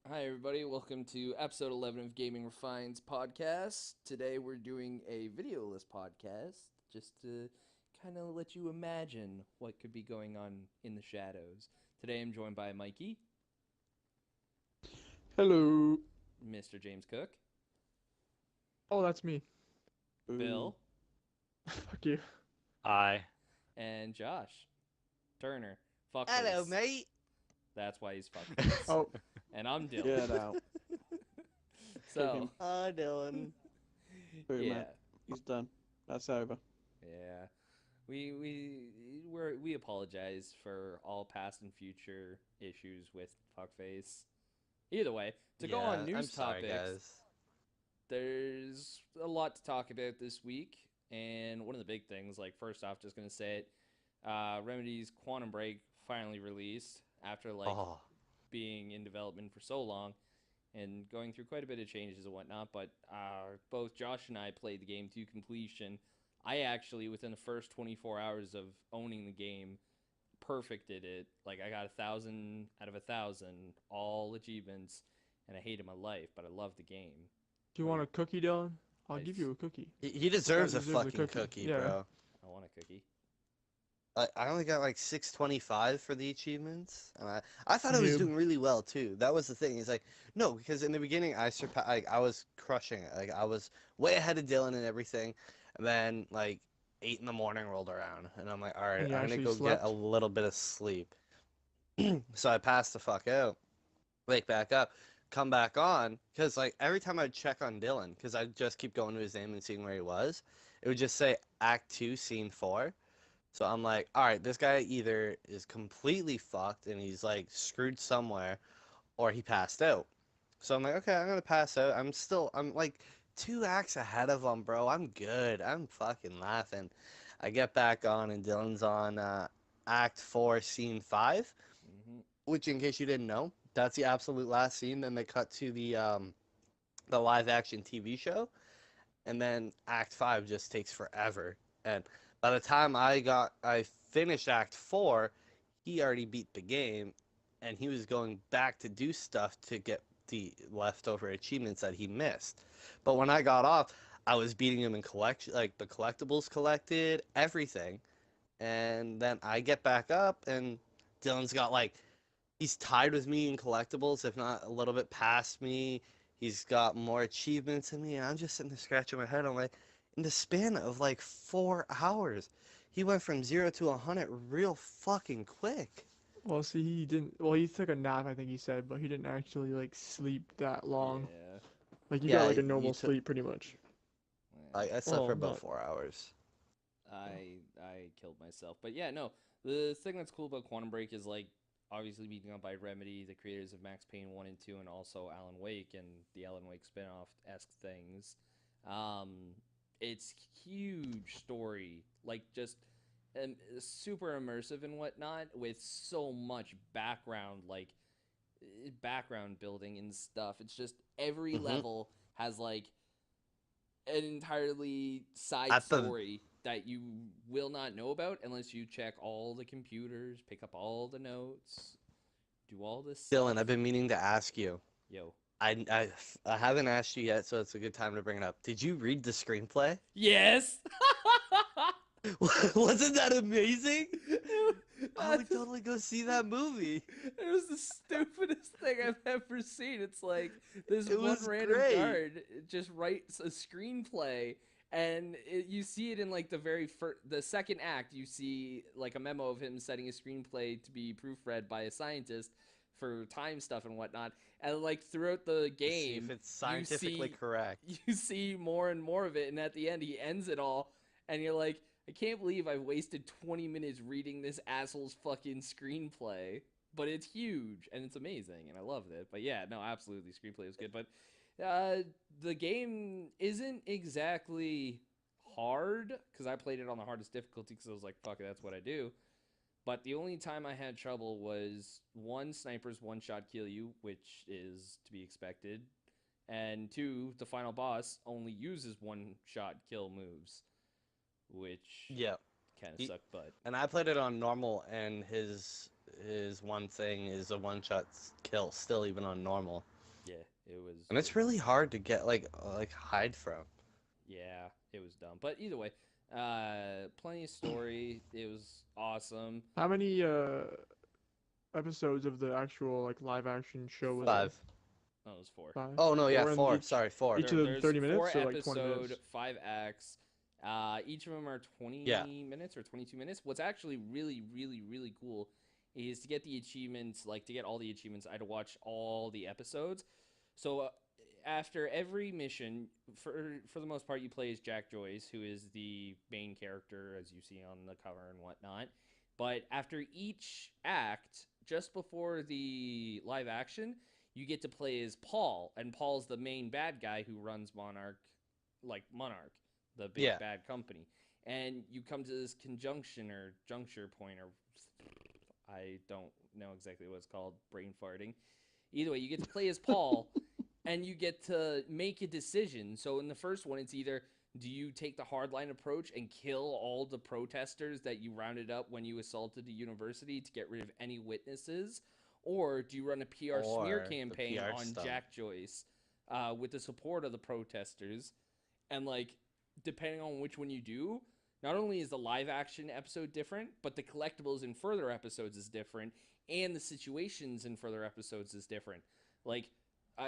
Hi, everybody. Welcome to episode 11 of Gaming Refines podcast. Today we're doing a videoless podcast just to kind of let you imagine what could be going on in the shadows. Today I'm joined by Mikey, Hello. Mr. James Cook, Oh, that's me. Ooh. Bill, Fuck you. I. and Josh Turner. Hello, Fuckface. mate. That's why he's fuckface. Oh, And I'm Dylan. Get out. So, Hi, Dylan. Boom, yeah. man. He's done. That's over. Yeah. We apologize for all past and future issues with Fuckface. Either way, to go on I'm news sorry, topics, guys. there's a lot to talk about this week, and one of the big things, like first off, just gonna say it, Remedy's Quantum Break finally released after Oh, being in development for so long and going through quite a bit of changes and whatnot. But both Josh and I played the game to completion. I actually, within the first 24 hours of owning the game, perfected it. Like, I got 1,000 out of 1,000, all achievements, and I hated my life, but I love the game. do you want a cookie, Dylan? I'll I give s- you a cookie. he deserves a deserves a fucking cookie. cookie, Yeah. bro. I want a cookie. I only got like 625 for the achievements, and I thought I was Noob. doing really well too. That was the thing. He's like, no, because in the beginning I was crushing it. Like I was way ahead of Dylan and everything, and then like 8 in the morning rolled around, and I'm like, all right, And you I'm gonna actually go get slept? a little bit of sleep. So I passed the fuck out. Wake back up, come back on, because like every time I'd check on Dylan, because I'd just keep going to his name and seeing where he was, it would just say Act 2, Scene 4. So I'm like, all right, this guy either is completely fucked and he's like screwed somewhere, or he passed out. So I'm like, okay, I'm gonna pass out. I'm like 2 acts ahead of him, bro. I'm good. I'm fucking laughing. I get back on and Dylan's on Act 4, Scene 5, Hmm. which, in case you didn't know, that's the absolute last scene. Then they cut to the live action TV show, and then Act 5 just takes forever. And by the time I finished Act 4, he already beat the game, and he was going back to do stuff to get the leftover achievements that he missed. But when I got off, I was beating him in collection, like the collectibles collected, everything. And then I get back up, and Dylan's got like he's tied with me in collectibles, if not a little bit past me. He's got more achievements than me, and I'm just sitting there scratching my head. I'm like, in the span of like 4 hours, he went from 0 to 100 real fucking quick. Well, see, he didn't. Well, he took a nap, I think he said, but he didn't actually like sleep that long. Yeah. Like you got Yeah, like a you normal took. sleep, pretty much. I slept for Well, about not. 4 hours. I killed myself. But yeah, no. The thing that's cool about Quantum Break is like obviously being done by Remedy, the creators of Max Payne 1 and 2 and also Alan Wake and the Alan Wake spin-off esque things. Um it's huge story. Like just super immersive and whatnot with so much background background building and stuff. It's just every hmm level has like an entirely side At the story that you will not know about unless you check all the computers, pick up all the notes, do all this stuff. Dylan, I've been meaning to ask you. Yo. I, I, I haven't asked you yet, so it's a good time to bring it up. Did you read the screenplay? Yes. Wasn't that amazing? I would Just- totally go see that movie. It was the stupidest thing I've ever seen. It's like this It one was random great. guard just writes a screenplay, and you see it in like the second act. You see like a memo of him setting a screenplay to be proofread by a scientist for time stuff and whatnot. And like throughout the To see if game, it's scientifically correct. you see more and more of it, and at the end, he ends it all, and you're like, I can't believe I wasted 20 minutes reading this asshole's fucking screenplay. But it's huge and it's amazing and I loved it. But yeah, no, absolutely, screenplay was good. But the game isn't exactly hard because I played it on the hardest difficulty because I was like, fuck it, that's what I do. But the only time I had trouble was one, snipers one shot kill you, which is to be expected, and two, the final boss only uses one shot kill moves, which Yeah. kind of He, suck butt. and I played it on normal, and his one thing is a one shot kill, still even on normal. Yeah, it was. And it's really hard to get like hide from. Yeah, it was dumb. But either way, plenty of story. It was awesome. How many episodes of the actual like live action show was 5. Oh, it was 4. there? 5. Oh no, yeah, Four, and 4. each- Sorry, 4. each of them There's 30 4 minutes or like 20 episode, minutes? 5 acts. Each of them are 20 Yeah. minutes or 22 minutes. What's actually really, really, really cool is to get the achievements, like to get all the achievements, I had to watch all the episodes. So after every mission, for the most part, you play as Jack Joyce, who is the main character, as you see on the cover and whatnot. But after each act, just before the live action, you get to play as Paul, and Paul's the main bad guy who runs Monarch, the big Yeah. bad company. And you come to this conjunction or juncture point, or I don't know exactly what it's called, brain farting. Either way, you get to play as Paul, and you get to make a decision. So in the first one, it's either do you take the hardline approach and kill all the protesters that you rounded up when you assaulted the university to get rid of any witnesses, or do you run a PR smear Or the campaign PR on stunt. Jack Joyce with the support of the protesters? And like, depending on which one you do, not only is the live action episode different, but the collectibles in further episodes is different, and the situations in further episodes is different. Like,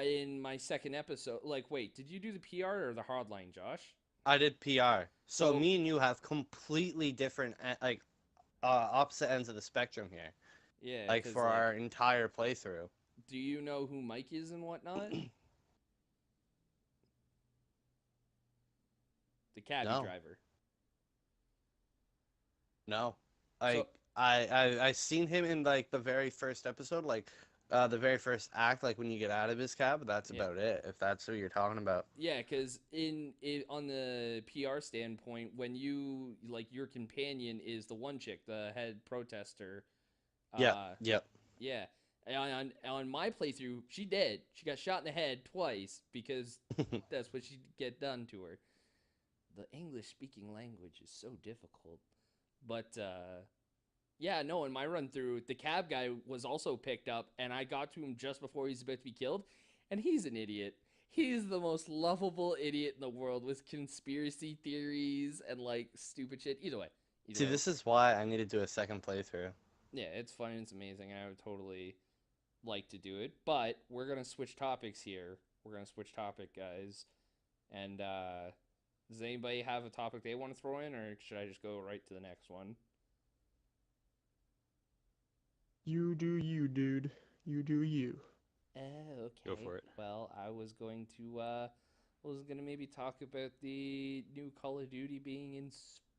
in my second episode, like, wait, did you do the PR or the hardline, Josh? I did PR. So So- me and you have completely different opposite ends of the spectrum here. Yeah. Like 'cause, for our entire playthrough. do you know who Mike is and whatnot? The cabbie No. driver. No. Like So- I seen him in like the very first episode, like the very first act, like when you get out of his cab. That's Yeah. about it. If that's who you're talking about. Yeah, because on the PR standpoint, when you like your companion is the one chick, the head protester. Yeah. Yep. Yeah. On my playthrough, she dead. She got shot in the head twice because that's what she get done to her. The English speaking language is so difficult. But yeah, no, in my run through, the cab guy was also picked up, and I got to him just before he's about to be killed, and he's an idiot. He's the most lovable idiot in the world with conspiracy theories and like stupid shit. Either way. See, this is why I need to do a second playthrough. Yeah, it's fun and it's amazing. I would totally like to do it. But we're gonna switch topics here. We're gonna switch topic, guys. And does anybody have a topic they want to throw in, or should I just go right to the next one? You do you, dude. You do you. Okay. Go for it. Well, I was going to maybe talk about the new Call of Duty being in space.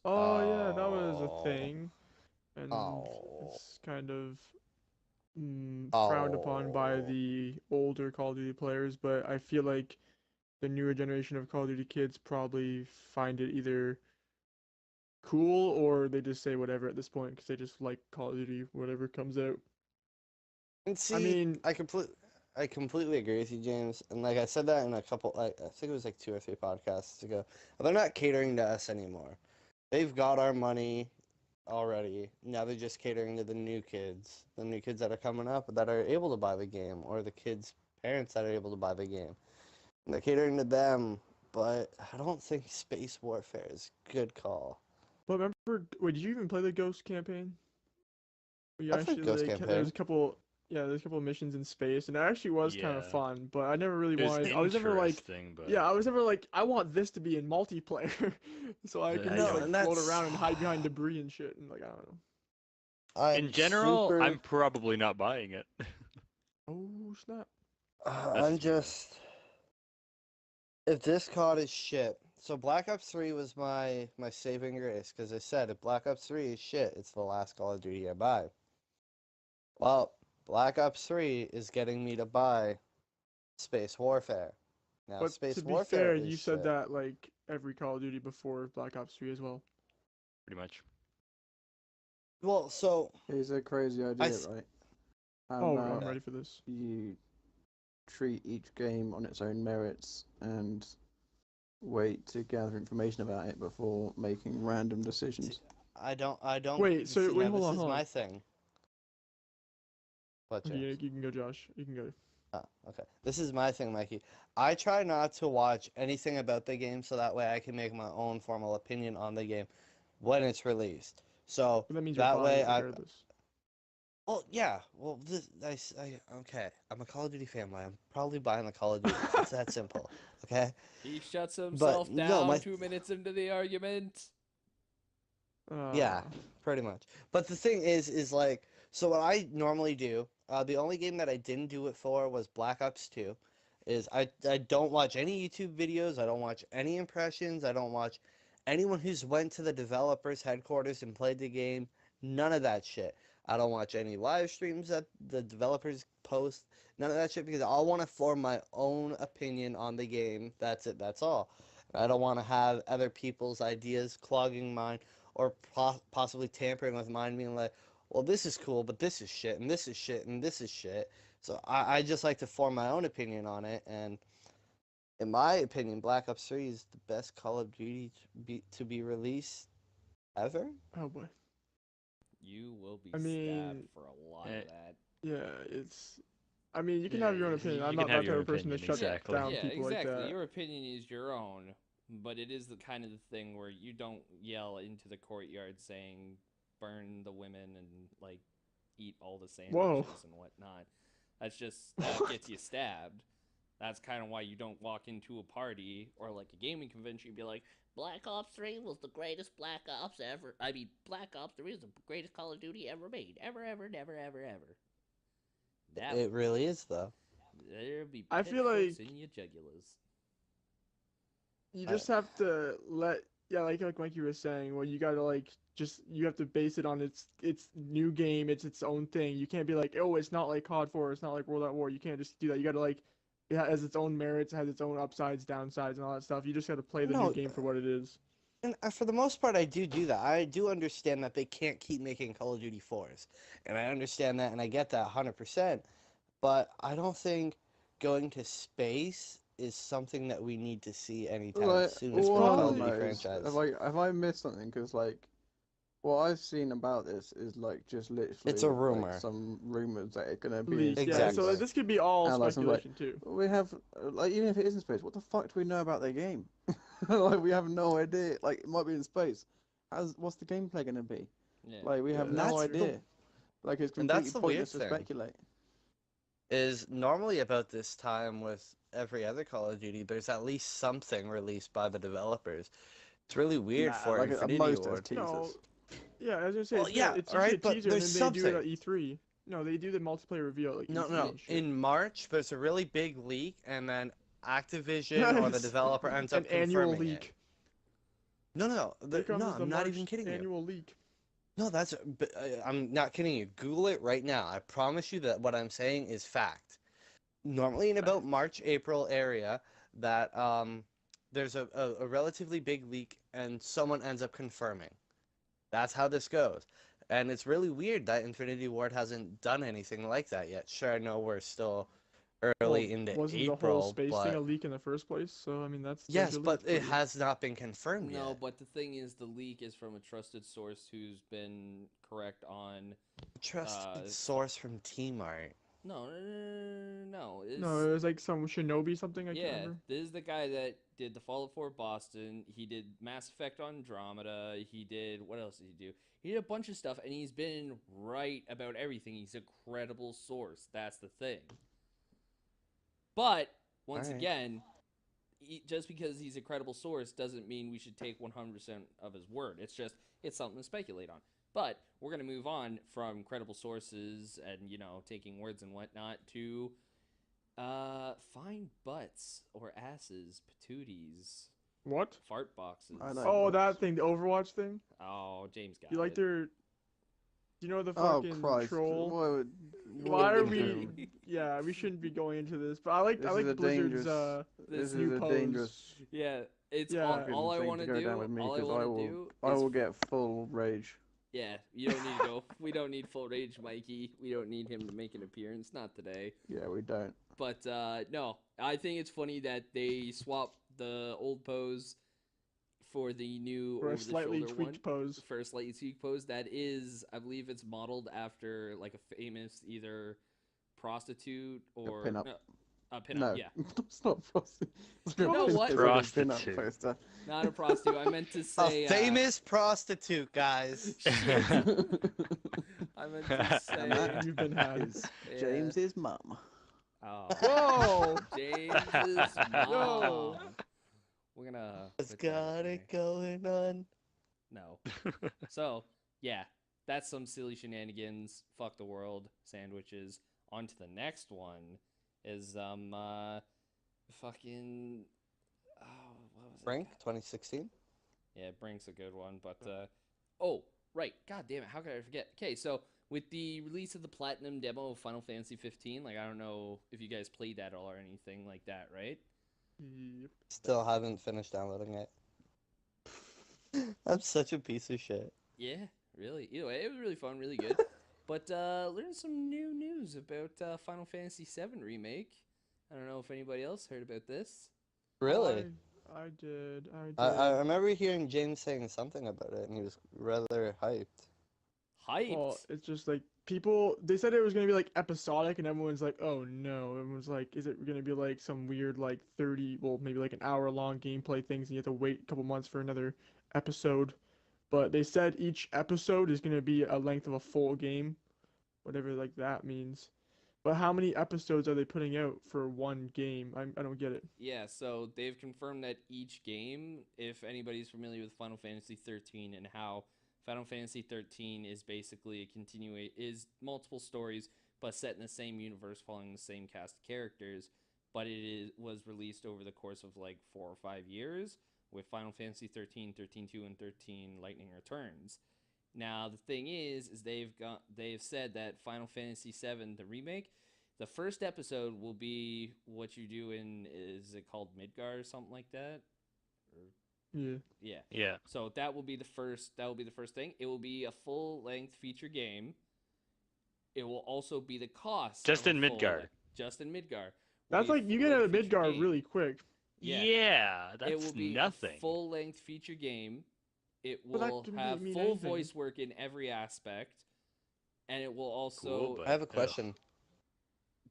Oh yeah, that was Oh. a thing, and Oh. it's kind of frowned upon by Oh. the older Call of Duty players. But I feel like the newer generation of Call of Duty kids probably find it either cool or they just say whatever at this point because they just like Call of Duty, whatever comes out. And see, mean- I completely agree with you, James. And like I said that in a couple, like I think it was like 2 or 3 podcasts ago. They're not catering to us anymore. They've got our money already. Now they're just catering to the new kids that are coming up that are able to buy the game, or the kids' parents that are able to buy the game. And they're catering to them, but I don't think Space Warfare is a good call. But remember, wait, did you even play the Ghost campaign? You I played Ghost there's campaign. a couple, yeah, there's a couple of missions in space, and it actually was kind of Yeah. fun. But I never really It was wanted. I was never like, interesting, but yeah, I was never like, I want this to be in multiplayer, so I can No, just like and float that's- around and hide behind debris and shit, and like I don't know. in general, super- I'm probably not buying it. Oh snap! I'm just. If this COD is shit, so Black Ops 3 was my saving grace, because I said if Black Ops 3 is shit, it's the last Call of Duty I buy. Well, Black Ops 3 is getting me to buy Space Warfare. Now, But Space to be Warfare fair, is you said shit. that like every Call of Duty before Black Ops 3 as well. Pretty much. Well, so Here's a crazy idea, s- right? How Oh, about I'm ready for this. you treat each game on its own merits and wait to gather information about it before making random decisions? I don't. Wait, so see, wait, now hold this on, is hold on. my thing. What, Okay, James? you can go, Josh. You can go. Oh, okay. This is my thing, Mikey. I try not to watch anything about the game so that way I can make my own formal opinion on the game when it's released. So But that means you're that way biased regardless. well, yeah. Well, okay. I'm a Call of Duty fanboy. I'm probably buying the Call of Duty. It's that simple. Okay. He shuts himself no, down my 2 minutes into the argument. Yeah, pretty much. But the thing is like, so what I normally do, the only game that I didn't do it for was Black Ops 2, is I don't watch any YouTube videos, I don't watch any impressions, I don't watch anyone who's went to the developers headquarters and played the game, none of that shit. I don't watch any live streams that the developers post, none of that shit, because I want to form my own opinion on the game. That's it, that's all. I don't want to have other people's ideas clogging mine or possibly tampering with mine, being like, well, this is cool, but this is shit, and this is shit, and this is shit. So I just like to form my own opinion on it, and in my opinion, Black Ops 3 is the best Call of Duty to be released ever. Oh boy. You will be I mean, stabbed for a lot of that. Yeah, it's. I mean, you can have your own opinion. you I'm can not have that your type own of person to opinion, shut exactly. down Yeah, people exactly. like that. Your opinion is your own, but it is the kind of the thing where you don't yell into the courtyard saying burn the women and like eat all the sandwiches and whatnot. That's just that gets you stabbed. That's kind of why you don't walk into a party or like a gaming convention and be like, Black Ops 3 was the greatest Black Ops ever. I mean, Black Ops 3 is the greatest Call of Duty ever made. Ever, never, ever. It really is, though. There'll be I feel pitchforks like in your jugulars. you just have to let, yeah, like Mikey was saying, well, you gotta like just you have to base it on its new game, it's its own thing. You can't be like, oh, it's not like COD 4, it's not like World at War. You can't just do that. You gotta like, it has its own merits, it has its own upsides, downsides, and all that stuff. You just gotta play the No, new game for what it is. And for the most part, I do that. I do understand that they can't keep making Call of Duty 4s. And I understand that, and I get that 100%. But I don't think going to space is something that we need to see anytime Like, soon as all for I Call probably- of Duty know is, franchise. have I missed something? Because like, what I've seen about this is like just literally It's a like, rumor. some rumors that it's gonna be Leaks, in yeah. space. So like, this could be all And, like, some, like, speculation too. We have like even if it is in space, what the fuck do we know about the game? Like we have no idea. Like it might be in space. What's the gameplay gonna be? Yeah. Like we have Yeah, no that's the- idea. Like it's and that's completely the weird pointless to thing. speculate. Is normally about this time with every other Call of Duty, there's at least something released by the developers. It's really weird Nah, for like, at Infinity most it's Ward. teasers. No, yeah, as I say, Well, it's, yeah, it's alright, usually a but teaser, and there's then they do it at something. E3. No, they do the multiplayer reveal at like No, E3 no. and shit. In March, there's a really big leak, and then Activision or the Yes, developer ends up an annual confirming leak. it. No. Here comes No, the I'm not March even kidding you. annual leak. No, I'm not kidding you. Google it right now. I promise you that what I'm saying is fact. Normally in about March, April area, that there's a relatively big leak, and someone ends up confirming. That's how this goes. And it's really weird that Infinity Ward hasn't done anything like that yet. Sure, I know we're still early into Wasn't April, the whole space but thing a leak in the first place? So I mean, that's yes, there's your but leak it for you. has not been confirmed No, yet. but the thing is, the leak is from a trusted source who's been correct on. Trusted source from T-Mart. No. No, it was like some Shinobi something. I can't Yeah, remember. this is the guy that did the Fallout 4 Boston. He did Mass Effect Andromeda. He did, what else did he do? He did a bunch of stuff, and he's been right about everything. He's a credible source. That's the thing. But once Alright. again, just because he's a credible source doesn't mean we should take 100% of his word. It's just it's something to speculate on. But we're gonna move on from credible sources and taking words and whatnot to find butts or asses, patooties, What? fart boxes. I know. Oh, that thing, the Overwatch thing. Oh, James got You like it. their? You know the Oh fucking Christ! troll? What Why are would we? you do? Yeah, we shouldn't be going into this, but I like This is a Blizzard's dangerous. this This new is a pose. dangerous. Yeah, it's Yeah. all I thing want to go do. down with me, All I 'cause want to do. I is will get full rage. Yeah, you don't need to go. We don't need full rage, Mikey. We don't need him to make an appearance. Not today. Yeah, we don't. But no, I think it's funny that they swapped the old pose for the new For a over-the-shoulder slightly one. tweaked pose. For a slightly tweaked pose that is, I believe it's modeled after like a famous either prostitute or pinup. no, a pinup. No, Yeah, it's not prostitute. It's You know not what? it's like a pinup Prostitute. poster. not a prostitute. I meant to say A famous prostitute, guys. Shit. I meant to And that say. You've been had. is Yeah. James's mum. Oh, Whoa! James's mom. Yo. We're gonna. It's put that got away. it going on. No. So yeah, that's some silly shenanigans. Fuck the world. Sandwiches. On to the next one. Is fucking. Oh, what was it? Brink, 2016. Yeah, Brink's a good one, but oh, right. God damn it, how could I forget? Okay, so with the release of the platinum demo of Final Fantasy 15, like I don't know if you guys played that all or anything like that, right? Yep. Still haven't finished downloading it. I'm such a piece of shit. Yeah, really. Either way, it was really fun, really good. But learned some new news about Final Fantasy 7 remake. I don't know if anybody else heard about this. Really? I did. I remember hearing James saying something about it, and he was rather hyped. Hyped. Well, it's just like people. They said it was gonna be like episodic, and everyone's like, "Oh no!" Everyone's like, "Is it gonna be like some weird like 30, well maybe like an hour-long gameplay things, and you have to wait a couple months for another episode?" But they said each episode is gonna be a length of a full game, whatever like that means. But how many episodes are they putting out for one game? I don't get it. Yeah, so they've confirmed that each game, if anybody's familiar with Final Fantasy 13 and how Final Fantasy 13 is basically is multiple stories but set in the same universe following the same cast of characters, but was released over the course of like 4 or 5 years with Final Fantasy 13, 13-2, and 13 Lightning Returns. Now the thing is they've said that Final Fantasy 7 the remake, the first episode will be what you do in, is it called Midgar or something like that? Or Yeah. yeah. Yeah. So that will be the first thing. It will be a full-length feature game. It will also be the cost Just of a in Midgar. Just in Midgar. That's like you get out of Midgar really quick. Yeah. That's It will be nothing. a full-length feature game. It Well, that will can have mean full anything. voice work in every aspect, and it will also. Cool, but- I have a Ugh. question.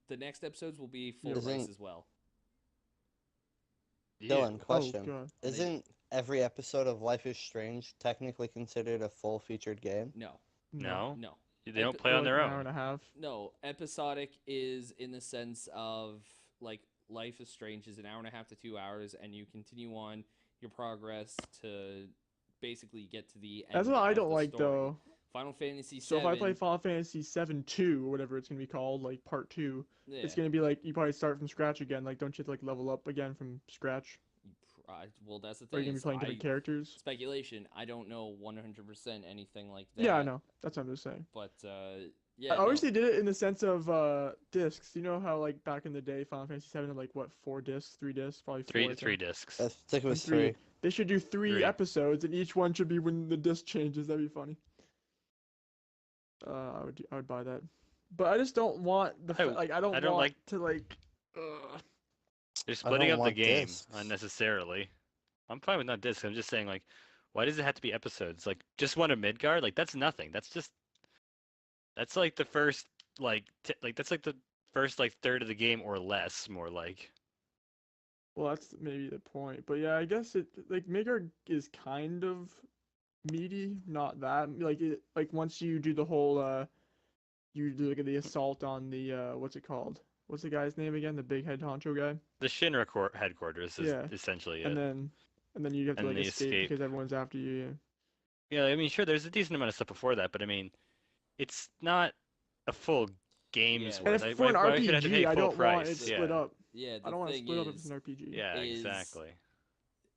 The next episodes will be full Isn't- price as well. Dylan, question. Oh god. Isn't every episode of Life is Strange technically considered a full featured game? No, No, no, they don't Epi- play on Like their an hour and own. a half. no. Episodic is in the sense of like Life is Strange is an hour and a half to 2 hours, and you continue on your progress to basically get to the end. That's what I of don't the like story. though. Final Fantasy So 7. if I play Final Fantasy 7-2 or whatever it's gonna be called, like part 2, yeah, it's gonna be like you probably start from scratch again. Like don't you have to like level up again from scratch? well, that's the Or are thing. you gonna be is playing different characters? Speculation. I don't know 100% anything like that. Yeah, I know. That's what I'm just saying. But yeah, I obviously did it in the sense of discs. You know how like back in the day, Final Fantasy 7 had like what 4 discs, 3 discs, probably 4. I Three think. discs. I think it was And three. three. They should do 3 Three. episodes, and each one should be when the disc changes. That'd be funny. I would buy that, but I just don't want I I don't don't want like- to like. Ugh. They're splitting don't up the want game discs. unnecessarily. I'm fine with not discs. I'm just saying, like, why does it have to be episodes? Like, just one of Midgard? Like, that's nothing. That's like the first, that's like the first, like, third of the game or less, more like. Well, that's maybe the point, but yeah, I guess it like Midgard is kind of meaty, not that like once you do the whole you do like the assault on the what's it called? What's the guy's name again? The big head honcho guy. The Shinra headquarters is Yeah. essentially And it. then you have to And like they escape escape. because everyone's after you. Yeah, I mean, sure, there's a decent amount of stuff before that, but I mean, it's not a full game's Yeah. And worth. if for an Why should I have to pay RPG, I full don't price? want it Yeah. split up. Yeah, the I don't want to thing split up if it's is, an RPG. Yeah, is- exactly.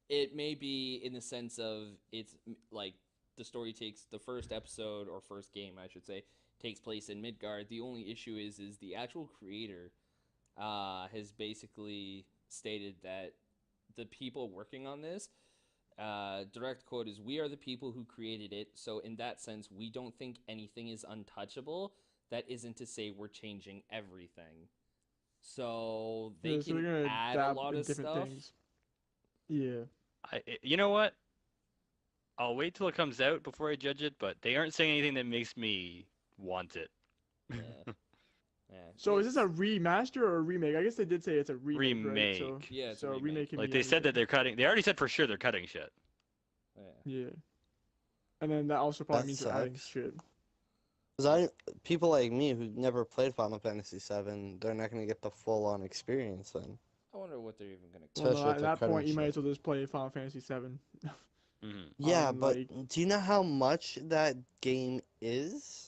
it may be in the sense of it's like the story takes the first episode or first game, I should say, takes place in Midgard. The only issue is the actual creator has basically stated that the people working on this, direct quote is, "We are the people who created it, so in that sense, we don't think anything is untouchable. That isn't to say we're changing everything." So they Yeah, so can they're gonna add a dab lot in of different stuff. things. Yeah. You know what? I'll wait till it comes out before I judge it, but they aren't saying anything that makes me want it. Yeah. Yeah. So is this a remaster or a remake? I guess they did say it's a remake, right? So, Remake. Yeah, it's a so remake. can Like be they said that anything. they're cutting. They already said for sure they're cutting shit. Yeah. Yeah. And then that also probably That means they're adding sucks. shit. Because people like me who never played Final Fantasy VII, they're not gonna get the full-on experience then. I wonder what they're even gonna. Well, no, Especially if at they're that cutting point, you might shit. as well just play Final Fantasy VII. Hmm Yeah, on, but like- do you know how much that game is?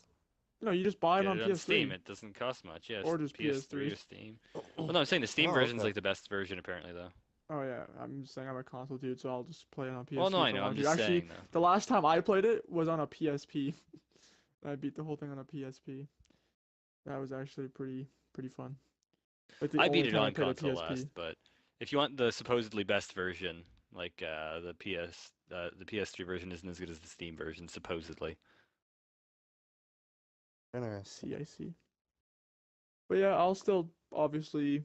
No, you just buy it Get on it PS3. on Steam. It doesn't cost much. Yeah, Or just PS3 PS3. or Steam. Well, no, I'm saying the Steam Oh, version's okay. like the best version apparently though. Oh yeah, I'm just saying I'm a console dude, so I'll just play it on PS3. Well, no, I if know. want I'm to. just Actually, saying though. the last time I played it was on a PSP. I beat the whole thing on a PSP. That was actually pretty fun. Like the I beat only it time I on played a console PSP. last, but if you want the supposedly best version, like the PS3 version isn't as good as the Steam version supposedly. Interesting. I see. But yeah, I'll still obviously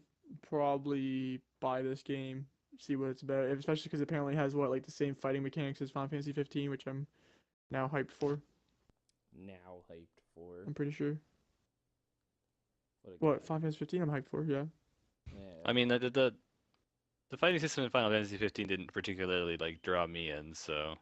probably buy this game, see what it's about, especially because it apparently has like the same fighting mechanics as Final Fantasy 15, which I'm now hyped for. Now hyped for. I'm pretty sure. What? What Final Fantasy 15? I'm hyped for. Yeah. Yeah. I mean, the fighting system in Final Fantasy 15 didn't particularly like draw me in, so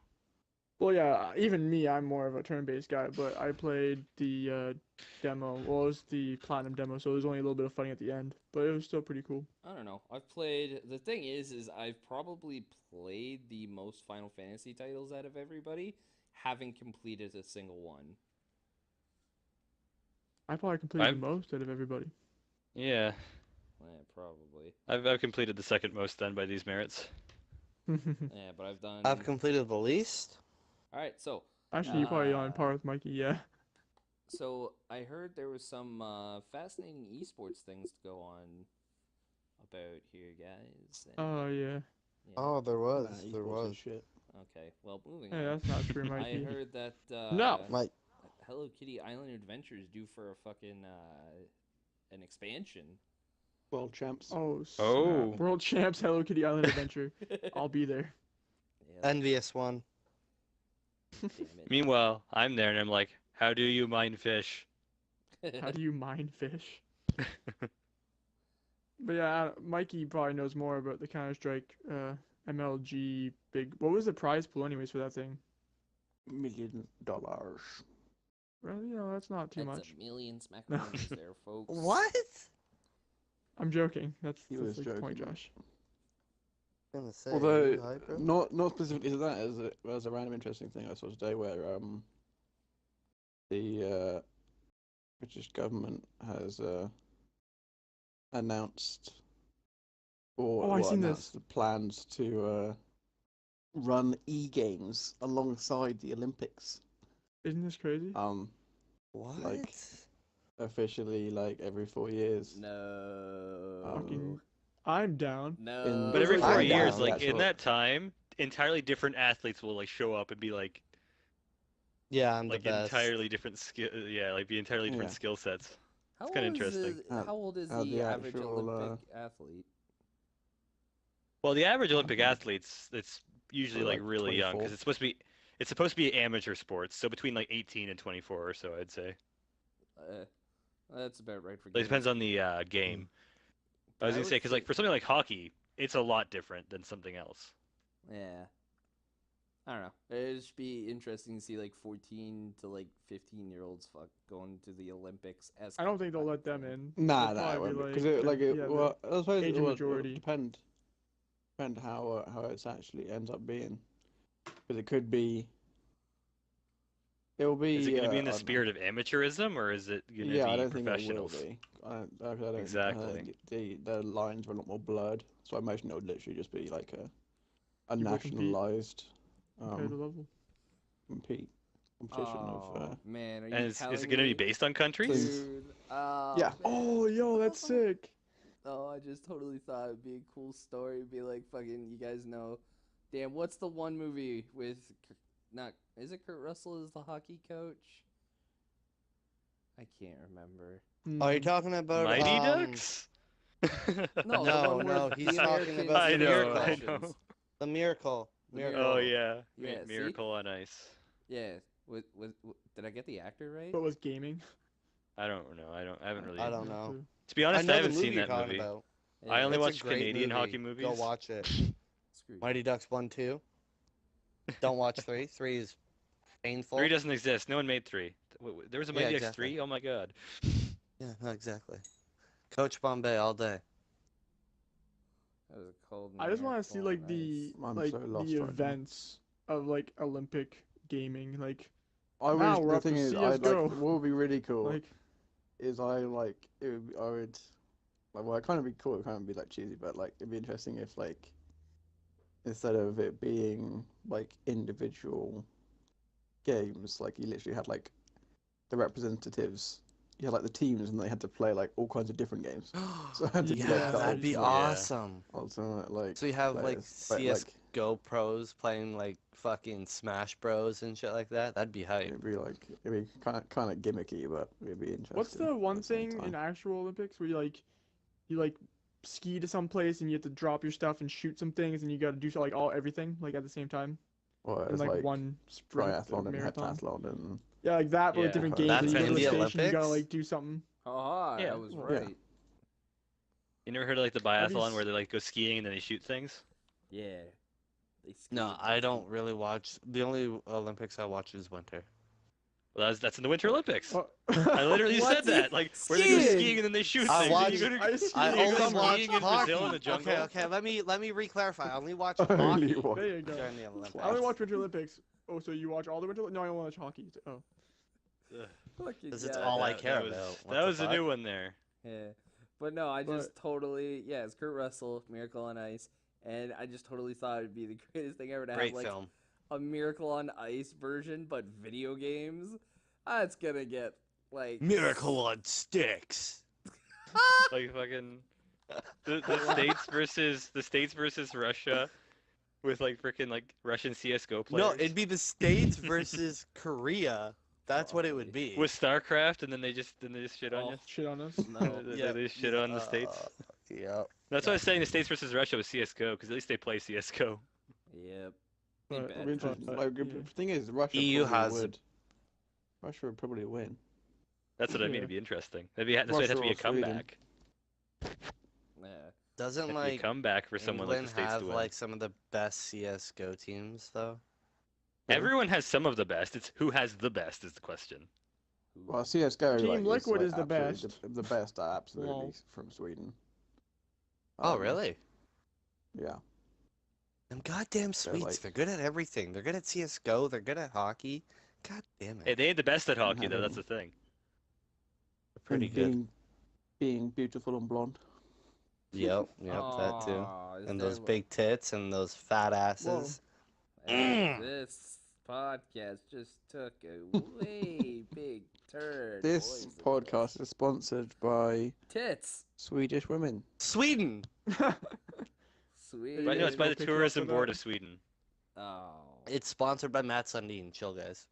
Well, yeah, even me, I'm more of a turn-based guy, but I played the demo. Well, it was the platinum demo, so there was only a little bit of fighting at the end, but it was still pretty cool. I don't know. I've played. The thing is I've probably played the most Final Fantasy titles out of everybody, having completed a single one. I probably completed I'm- the most out of everybody. yeah. Yeah, probably. I've completed the second most then by these merits. Yeah, but I've done. I've completed the least. All right, so Actually, you're probably on par with Mikey. Yeah. I heard there was some fascinating esports things to go on about here, guys. and, Oh yeah. yeah. Oh, there was. Nah, There esports is was. shit. Okay, well, moving Hey, on. that's not true, I Mikey. heard that No. Mike, Hello Kitty Island Adventure is due for a fucking an expansion. World champs. Oh. Snap. Oh. World Champs Hello Kitty Island Adventure. I'll be there. Yeah, envious one. damn it. Meanwhile, I'm there and I'm like, how do you mine fish? How do you mine fish? But yeah, Mikey probably knows more about the Counter-Strike MLG big. What was the prize pool anyways for that thing? $1 million. Well, that's not too That's much. a million smackdowns there, folks. What? I'm joking. That's He that's was like the point, joking. Josh. I'm gonna say. Although, you hype, bro? not specifically to that, as a random interesting thing I saw today where the British government has announced or Oh, I seen announced the plans to run e-games alongside the Olympics. Isn't this crazy? What? like- Officially, like every 4 years. No. Fucking- I'm down. No. But every Like, 4 I'm years, down, like in actually. that time, entirely different athletes will like show up and be like Yeah, I'm like the best. entirely different skill. Yeah, like be entirely different Yeah. skill sets. How kinda old is interesting. the- how old is How the the average actual, Olympic athlete? Well, the average I Olympic think athletes, it's usually They're, like like, really young because 24. it's supposed to be amateur sports, so between like 18 and 24 or so, I'd say. That's about right for. Like, it depends games. on the game. I But was gonna would say because like think- for something like hockey, it's a lot different than something else. Yeah. I don't know. It'd just be interesting to see like 14 to like 15-year-olds fuck going to the Olympics as. I don't think they'll let them in. Nah, They'll nah, it probably won't be because yeah, well, I suppose age it of will majority. depend how it's actually ends up being, because it could be. It will be. Is it going to be in the I don't know. spirit of amateurism, or is it going to Yeah, I be don't think it will professionals? be. I don't, Exactly. the lines are a lot more blurred, so I imagine it would literally just be like a People compete. nationalized Compare the level. competition Oh of. man, are you And is it telling going to be me- based on countries? Dude. Oh, Yeah. man. Oh, yo, that's sick. Oh, I just totally thought it'd be a cool story. Be like, fucking, you guys know. Damn, what's the one movie with. Is it Kurt Russell as the hockey coach? I can't remember. Are you Hmm. talking about Mighty Ducks? No, the No, one no, with he's the talking Americans about I and the know, Miracle. I Russians. know. The Miracle. The Miracle. Oh yeah, Yeah, see? Miracle on Ice. Yeah, did I get the actor right? What was gaming? I don't know. I haven't really. I don't Yeah, know. too. To be honest, know I the haven't movie seen you're that talking movie. about. I only It's a watch great Canadian movie. hockey movies. Go watch it. Screw you. Mighty Ducks 1, 2. Don't watch 3. 3 is painful. 3 doesn't exist. No one made 3. There was a Yeah, Mighty Ducks exactly. 3? Oh my god. Yeah, no, exactly. Coach Bombay all day. That was a cold I just want to see miracle like on the ice. I'm like so lost the right now. events of like Olympic gaming. Like I now wish we're the up to thing is, CS:GO. what would be really cool like is I would like, well, it kind of be cool, it kind of be like cheesy, but like it'd be interesting if like instead of it being like individual games, like you literally had like the representatives, you had like the teams, and they had to play like all kinds of different games. So I had to be, Yeah, like, yeah, the that'd be ultimate- awesome. ultimate like. So you have like players, but, CS:GO pros playing like fucking Smash Bros and shit like that. That'd be hype. it'd be kind of gimmicky, but it'd be interesting. what's the one at the same thing time. in actual Olympics where you like ski to some place and you have to drop your stuff and shoot some things and you got to do like everything like at the same time Well, in it's like, like one sprint or triathlon and marathon? heptathlon and Yeah, like that, but with Yeah. different That's games. And you go to in the the station, you gotta Olympics? like do something. Haha, Yeah. I was Yeah. right. You never heard of like the That'd be biathlon s- where they like go skiing and then they shoot things? Yeah. They No, skied I the don't feet. really watch. The only Olympics I watch is winter. Well, that's in the Winter Olympics. Oh. I literally What? said that, like where they go Skiing! skiing and then they shoot I things. watch- You go to, I see- I you go only summer. watch skiing in hockey. Brazil in the jungle. Okay. Let me re-clarify. I only watch Only hockey watch- There you go. during the Olympics. I only watch Winter Olympics. Oh, so you watch all the Winter? No, I only watch hockey. Oh, Ugh, Fucking Because it's yeah. all I that- care that was, about. What That the was a fuck? new one there. Yeah. But no, I just But- totally it's Kurt Russell, Miracle on Ice, and I just totally thought it'd be the greatest thing ever to Great have like film. a Miracle on Ice version, but video games. That's gonna get like Miracle on Sticks. Like fucking the states versus Russia, with like freaking like Russian CS:GO players. No, it'd be the States versus Korea. That's what it would be. with StarCraft, and then they just shit on Oh, you. shit on us. No. They shit on the states. Yep. That's why I was saying the states versus Russia was CS:GO, because at least they play CS:GO. Yep. But Ain't it'll bad be interesting. times. Like, Like, the thing is, Russia EU probably has it. would. Russia would probably win. That's what I mean. Yeah. It'd be interesting. That's why it'd have to be a Russia or Sweden. comeback. Yeah. Doesn't It'd have to be a like comeback for someone like the England states have to win. like some of the best CS:GO teams though? Everyone has some of the best. It's who has the best is the question. Well, CS:GO Team like, Liquid like, is the absolutely best. The best are absolutely Lol. from Sweden. Oh Um, really? Yeah. Them goddamn Swedes, like- they're good at everything. They're good at CS:GO, they're good at hockey. God damn it. Hey, they ain't the best at hockey though. That's having- the thing. They're pretty and good. Being beautiful and blonde. Yep, that too. Aw, is And there those li- big tits and those fat asses. And this podcast just took a way big turn. This boys and podcast girls. is sponsored by Tits. Swedish women. Sweden! Sweet. But no, it's by go the pick you up tourism for board that. of Sweden. Oh. It's sponsored by Matt Sundin. Chill, guys.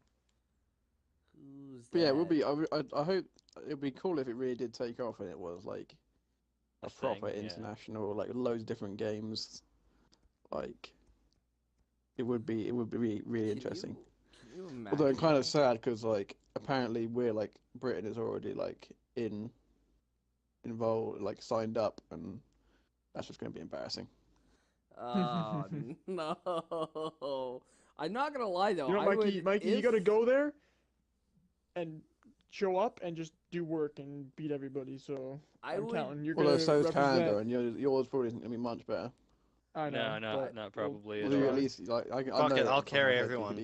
Who's But yeah, it would that? be. I hope it'd be cool if it really did take off and it was like a A thing, proper yeah. international, like loads of different games. Like it would be really Can interesting. Can you imagine? Although I'm kind of sad because like apparently we're like Britain is already like involved, like signed up, and that's just going to be embarrassing. Oh no! I'm not gonna lie though. You know, I Mikey, would, Mikey, you if- gotta go there and show up and just do work and beat everybody. So I I'm would. counting. You're Although gonna so's represent. Canada, and yours probably isn't going to be much better. I know. No, but not we'll- probably. Well, at you all. at least like I Fuck know it, that I'll off the top of my carry head, everyone.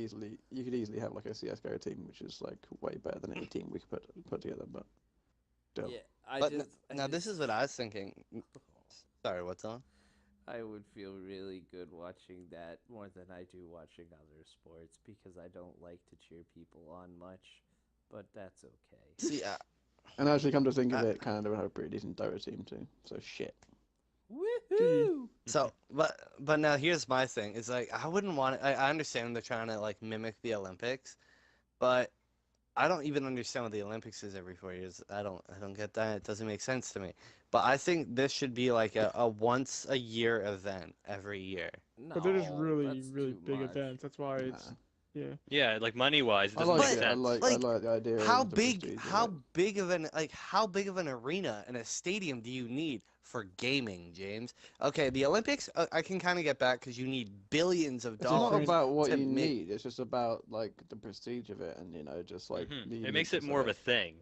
You could easily have like a CS:GO team, which is like way better than any team we could put together. But still, Yeah, I But just. I now this just- is what I was thinking. Sorry, what's on? I would feel really good watching that more than I do watching other sports because I don't like to cheer people on much, but that's okay. See, and actually come to think of Uh, it, Canada would have a pretty decent Dota team too. So shit. Woohoo! so, but now here's my thing. It's like I wouldn't want it. I understand they're trying to like mimic the Olympics, but I don't even understand what the Olympics is every 4 years. I don't get that. It doesn't make sense to me. But I think this should be like a once a year event every year. But they're just No, really, that's really too big much. events. That's why it's. Yeah. Yeah, like money wise, it I doesn't like make it. I sense. like Like, the idea. How of the big prestige of how it. big of an arena and a stadium do you need for gaming, James? Okay, the Olympics, I can kind of get back because you need billions of It's not dollars about what to you make. need. It's just about like the prestige of it, and just like the It makes it uniqueness more of of a it. thing.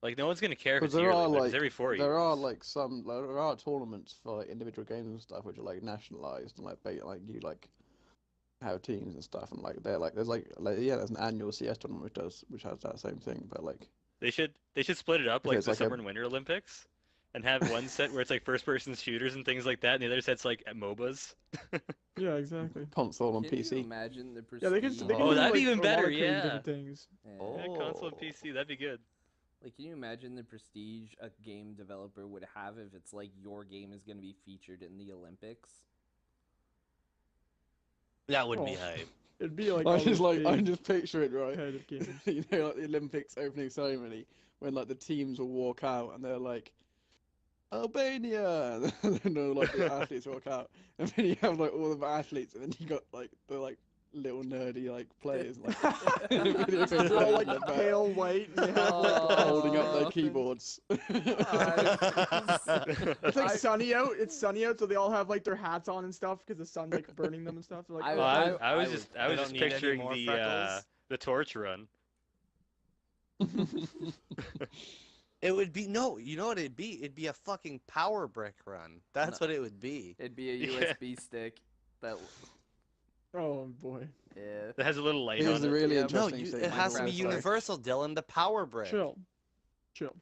Like no one's gonna care if Because it's there yearly. are Like it's like every 4 years. there are like some there are tournaments for like individual games and stuff which are like nationalized and like you like have teams and stuff and like they're like there's there's an annual CS tournament which has that same thing, but like They should split it up Okay, like it's the like a- Summer and Winter Olympics, and have one set where it's like first person shooters and things like that, and the other set's like at MOBAs. Yeah, exactly. console and Can you PC. imagine the prestige? Yeah, they can Oh, do that'd be like even a lot better, of crazy yeah. different things. Yeah. Yeah, console and Oh. PC, that'd be good. Like, can you imagine the prestige a game developer would have if it's like your game is going to be featured in the Olympics? That would be Oh. hype. It'd be like I all just these like I big just picture it right. competitive games. You know, like the Olympics opening ceremony when like the teams will walk out and they're like Albania, and then like the athletes walk out, and then you have like all the athletes, and then you got like the like little nerdy like players like video game They're all players like in the back, pale white. And they have like the holding up their Oh. keyboards. It's like I- sunny out. It's sunny out, so they all have like their hats on and stuff because the sun's like burning them and stuff. They're like, I- oh, Well, I- I was I just would- I They was don't just need any picturing more the freckles. the torch run. It would be no, you know what it'd be? It'd be a fucking power brick run. That's No. what it would be. It'd be a Yeah. USB stick that, oh boy. yeah. That has a little light Here's on the it. really Yeah, No, interesting thing. it has to be Minecraft. universal, Dylan. The power brick. Chill.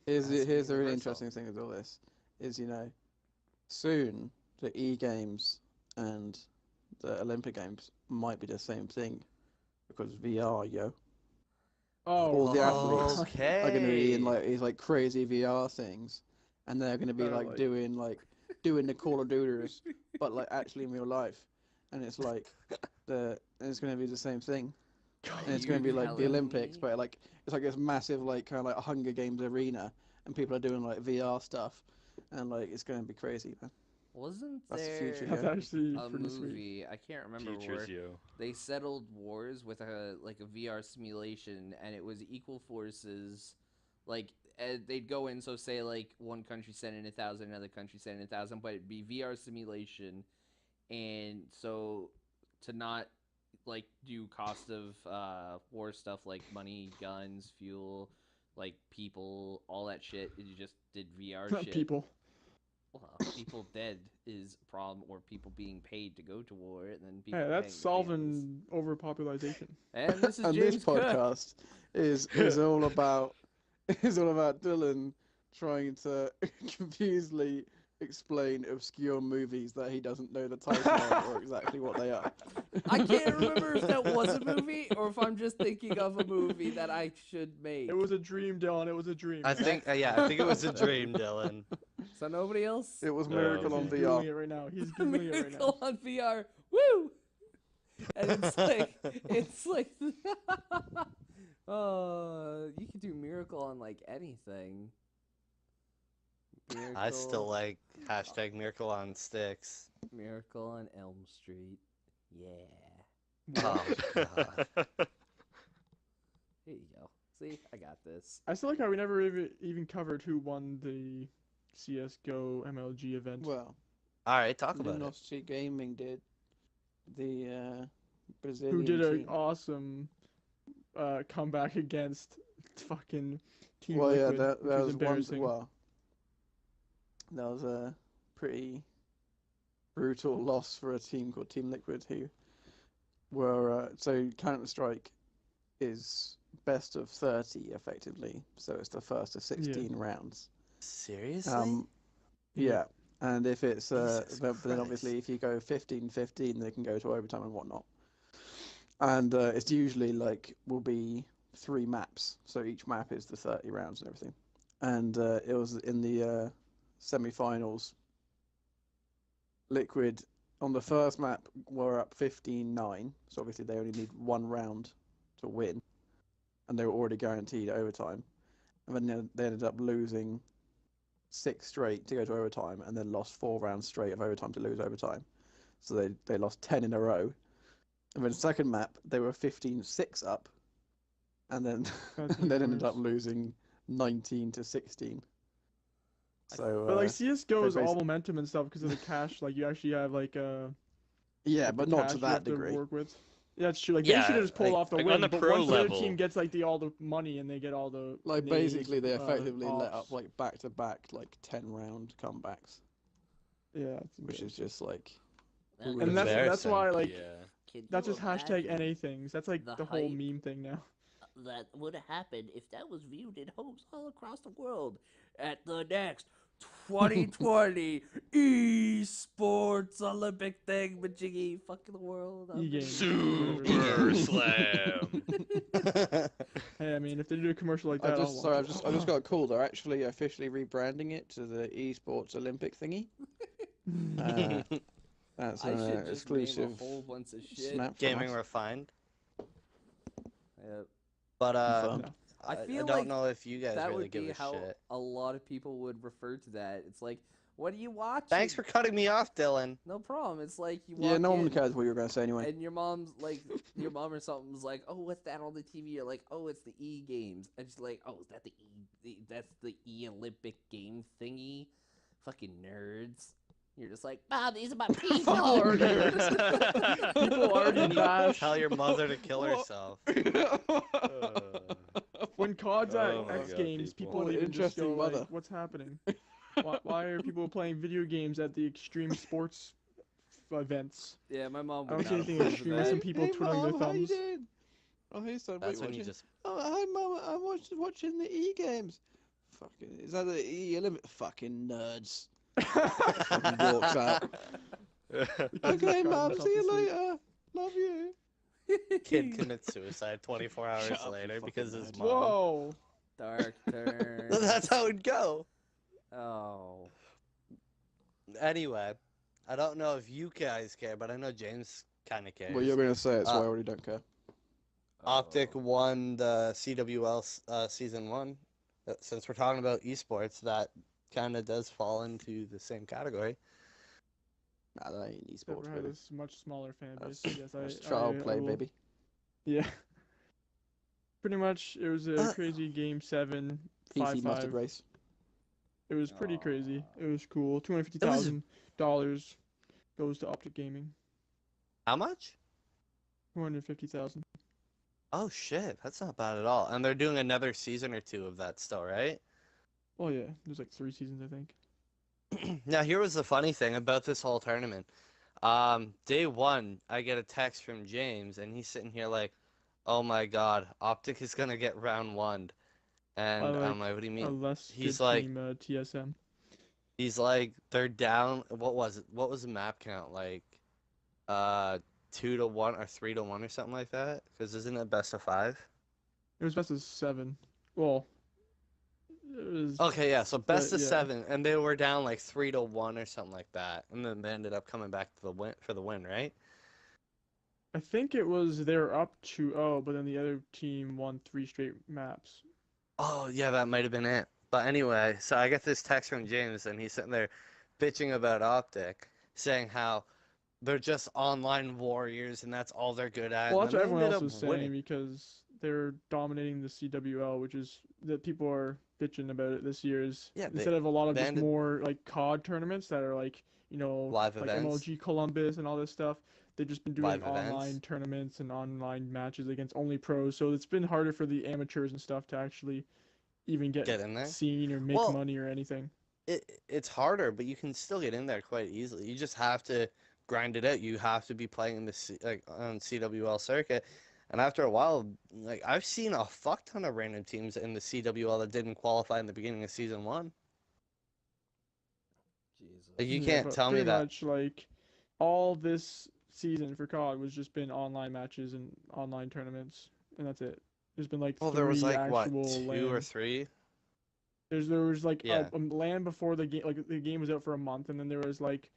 Here's Has to be here's the really universal. interesting thing with all this is soon the E-games and the Olympic Games might be the same thing because VR, yo. Oh, All the athletes Okay. are going to be in like these like crazy VR things, and they're going to be Oh, like like- doing the Call of Duties, but like actually in real life, and it's like it's going to be the same thing, and it's going to be like the telling Olympics, me? but like it's like this massive like kind of like Hunger Games arena, and people are doing like VR stuff, and like it's going to be crazy, man. Wasn't That's the there future, that's yeah. actually a pretty sweet. movie? I can't remember where. Futures, yo. They settled wars with a VR simulation, and it was equal forces. Like they'd go in, so say like one country sent in 1,000, another country sent in 1,000, but it'd be VR simulation, and so to not like do cost of war stuff like money, guns, fuel, like people, all that shit. You just did VR shit. People. Well, people dead is a problem, or people being paid to go to war, and then people. Hey, paying that's the solving overpopulation. families. And this is And James this Cook. podcast is all about Dylan trying to confusedly explain obscure movies that he doesn't know the title of or exactly what they are. I can't remember if that was a movie or if I'm just thinking of a movie that I should make. It was a dream, Dylan. It was a dream. I think, I think it was a dream, Dylan. So nobody else. It was No, Miracle on He's VR. googling it right now. He's googling it right now. Miracle on VR. Woo! And it's like, oh, you could do Miracle on like anything. I still Miracle- like hashtag Miracle on Sticks. Miracle on Elm Street. Yeah. Oh, God. Here you go. See, I got this. I still like how we never even covered who won the CS:GO MLG event. Well, All right, talk about it. Luminosity Gaming did the Brazilian Who did an team. awesome comeback against fucking Team Well, yeah, Liquid, that which was was one. embarrassing. Well, that was a pretty brutal loss for a team called Team Liquid, who were so Counter Strike is best of 30 effectively, so it's the first of 16 rounds. Seriously? Yeah, and if it's Jesus but then obviously Christ. if you go 15-15, they can go to overtime and whatnot. And it's usually like will be 3 maps, so each map is the 30 rounds and everything. And it was in the semi-finals. Liquid on the first map were up 15-9, so obviously they only need 1 round to win, and they were already guaranteed overtime. And then they ended up losing 6 straight to go to overtime, and then lost 4 rounds straight of overtime to lose overtime. So they lost 10 in a row, And then second map, they were 15-6 up, and then That's and then even ended up worse. losing 19-16. So But like CS:GO is all basi- momentum and stuff because of the cash. Like you actually have yeah, like the but not to cash you that have to degree. work with. Yeah, that's true. Like they should Yeah, have just pulled like, off the like win. on the But pro once the other level, team gets like all the money and they get all the Like nades, basically, they effectively let up ops. like back-to-back like 10-round comebacks, Yeah, it's which is embarrassing. just like That And And is that's embarrassing. why like Yeah. Can that's you just hashtag imagine NA things. That's like the the whole hype meme thing now. that would happen if that was viewed in homes all across the world at the next 2020 esports Olympic thing, majiggy fucking the world. E-games. Super Slam. Hey, I mean, if they do a commercial like I that, I'll just watch sorry, it. I just got called. They're actually officially rebranding it to the Esports Olympic thingy. Uh, that's I an should just name exclusive a whole bunch of shit. snap from Gaming us. refined. Yeah. But Confirmed. I I feel don't like know if you guys that really would give be a how shit. a lot of people would refer to that. It's like, what are you watching? Thanks for cutting me off, Dylan. No problem. It's like you Yeah, walk no one in, cares what you were gonna say anyway. and your mom's like, your mom or something's like, oh, what's that on the TV? You're like, oh, it's the E games, and she's like, oh, is that that's the E Olympic game thingy? Fucking nerds. You're just like, Mom, these are my people. are People already Then you bash. tell your mother to kill What? herself. When COD's at Oh my X God, Games, people. people What would an even just go interesting like, mother. "What's happening? Why are people playing video games at the extreme sports events?" Yeah, my mom I would don't see not anything approve of extreme. that. Some people twiddling their Mom, how you thumbs. doing? Oh, hey son, That's what when you you watching? just. Oh, hi mum, I'm watching the E games. Fucking, is that the E Olympic? Fucking nerds. Fucking walks out. The kid's Okay, crying mum, himself see to you sleep. later. Love you. Kid commits suicide 24 hours Shut up, you later fucking because his nerd. mom. Whoa! Dark turn. That's how it'd go. Oh. Anyway, I don't know if you guys care, but I know James kind of cares. Well, you're gonna say it, so I Uh, already don't care. Optic Oh. won the CWL season 1. Since we're talking about esports, that kind of does fall into the same category. Nah, that ain't esports, Never had baby. a much smaller fan base. That's, Yes, that's I child play, will- baby. Yeah. Pretty much, it was a Uh, crazy game 7, PC mustard 5-5. race. It was pretty crazy. Aw. It was cool. It was- $250,000 goes to Optic Gaming. How much? 250,000. Oh shit, that's not bad at all. And they're doing another season or 2 of that still, right? Oh yeah, there's like 3 seasons, I think. Now here was the funny thing about this whole tournament. Day 1, I get a text from James, and he's sitting here like, "Oh my God, Optic is gonna get round 1," and I'm like, "What do you A mean?" less He's good like- team, TSM. He's like, "They're down. What was it? What was the map count like? 2-1 or 3-1 or something like that? Because isn't it best of 5?" It was best of 7. Well, it was. Okay, yeah. So best of yeah. 7, and they were down like 3-1 or something like that, and then they ended up coming back to the win for the win, right? I think it was they were up 2-0, but then the other team won 3 straight maps. Oh, yeah, that might have been it. But anyway, so I get this text from James, and he's sitting there bitching about Optic, saying how they're just online warriors, and that's all they're good at. Well, and that's then what they everyone ended else up was saying winning. because they're dominating the CWL, which is that people are bitching about it this year. Is Yeah, instead of a lot of they just ended- more like COD tournaments that are like Live like events. MLG Columbus and all this stuff, they've just been doing Live events. online tournaments and online matches against only pros. So it's been harder for the amateurs and stuff to actually even get Get in there? seen or make Well, money or anything. It's harder, but you can still get in there quite easily. You just have to grind it out. You have to be playing in the like on CWL circuit, and after a while, like I've seen a fuck ton of random teams in the CWL that didn't qualify in the beginning of season 1. Jesus. Like you Yeah, can't but tell me pretty that. much like all this season for COD was just been online matches and online tournaments, and that's it. There's been like Well, there was 3 like what, actual 2 or LAN. 3? There was like Yeah. a LAN before the game, like the game was out for a month, and then there was like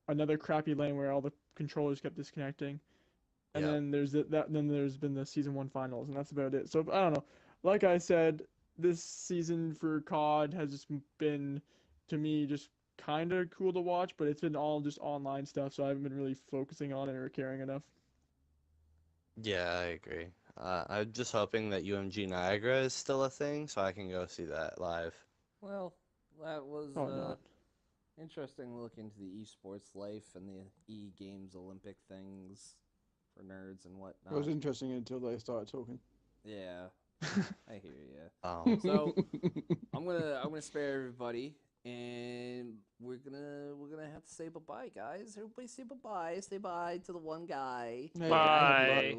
another crappy LAN where all the controllers kept disconnecting, and Yep. then there's then there's been the season 1 finals, and that's about it. So I don't know. Like I said, this season for COD has just been to me just kind of cool to watch, but it's been all just online stuff, so I haven't been really focusing on it or caring enough. Yeah, I agree. I'm just hoping that UMG Niagara is still a thing, so I can go see that live. Well, that was Oh, not. interesting look into the esports life and the e-games Olympic things for nerds and It whatnot. was interesting until they started talking. Yeah, I hear you. Um, So I'm gonna spare everybody, and we're gonna have to say bye, guys. Everybody say bye. Say bye to the one guy. Hey, Bye.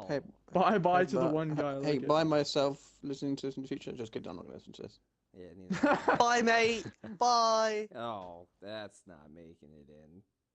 Hey, Bye bye to the but- one guy. I Hey, like it. by myself listening to this in the future. Just kidding, I'm not gonna listen to this. Yeah, neither. bye, mate. Bye. Oh, that's not making it in.